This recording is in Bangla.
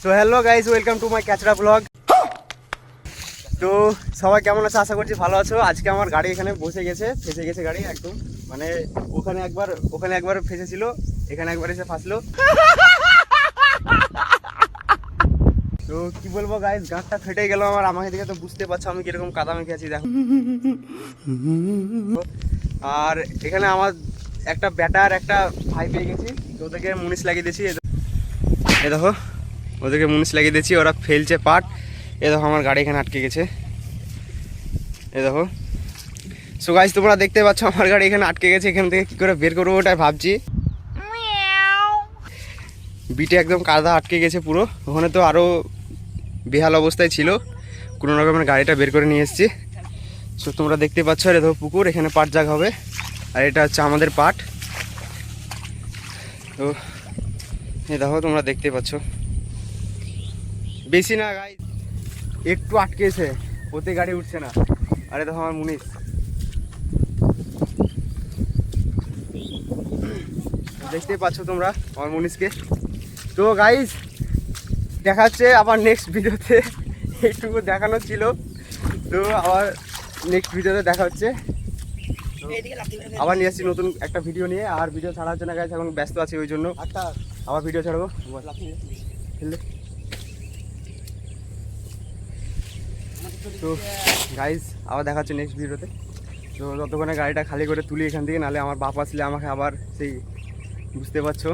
So hello guys, welcome to my ক্যাচরা ব্লগ। তো সবাই কেমন আছে? আশা করছি ভালো আছো। আজকে আমার গাড়ি এখানে বসে গেছে, ফেসে গেছে গাড়ি একদম, মানে ওখানে একবার ফেসেছিল, এখানে একবার এসে ফাঁসলো। তো কি বলবো গাইস, গাঁটটা ফেটে গেল আমার। আমাকে দেখে তো বুঝতে পারছো আমি কিরকম কাদা মেখে আছি, দেখো। আর এখানে আমার একটা ব্যাটার একটা ভাই পেয়ে গেছি, তো ওদেরকে মুনিশ লাগিয়ে দিয়েছি। এ দেখো, ওদেরকে মুনিশ লাগিয়ে দিয়েছি, ওরা ফেলছে পাট। এ দেখো আমার গাড়ি এখানে আটকে গেছে, এ দেখো। সো গাইস, তোমরা দেখতে পাচ্ছ আমার গাড়ি এখানে আটকে গেছে। এখান থেকে কি করে বের করবো ওটাই ভাবছি। বিটে একদম কাদা আটকে গেছে পুরো, ওখানে তো আরও বেহাল অবস্থায় ছিল। কোনো রকমের গাড়িটা বের করে নিয়ে এসেছি। সো তোমরা দেখতে পাচ্ছ, আর দেখো পুকুর, এখানে পাট জাগ হবে, আর এটা হচ্ছে আমাদের পাট। তো এ দেখো তোমরা দেখতে পাচ্ছ, বেশি না গাইস, একটু আটকেছে, ওতে গাড়ি উঠছে না। আরে দেখো আমার মুনিশ, দেখতেই পাচ্ছ তোমরা আমার মুনিশকে। তো গাইস, দেখা হচ্ছে আবার নেক্সট ভিডিওতে। এইটুকু দেখানো ছিল, তো আবার নেক্সট ভিডিওতে দেখা হচ্ছে। আবার নিয়ে আসছি নতুন একটা ভিডিও নিয়ে। আর ভিডিও ছাড়া হচ্ছে না গাইস, এখন ব্যস্ত আছি, ওই জন্য আবার ভিডিও ছাড়বো। তো গাইস, আবার দেখা হচ্ছে নেক্সট ভিডিওতে। তো যতক্ষণে গাড়িটা খালি করে তুলি এখান থেকে, নাহলে আমার বাপ আসলে আমাকে আবার সেই, বুঝতে পারছো।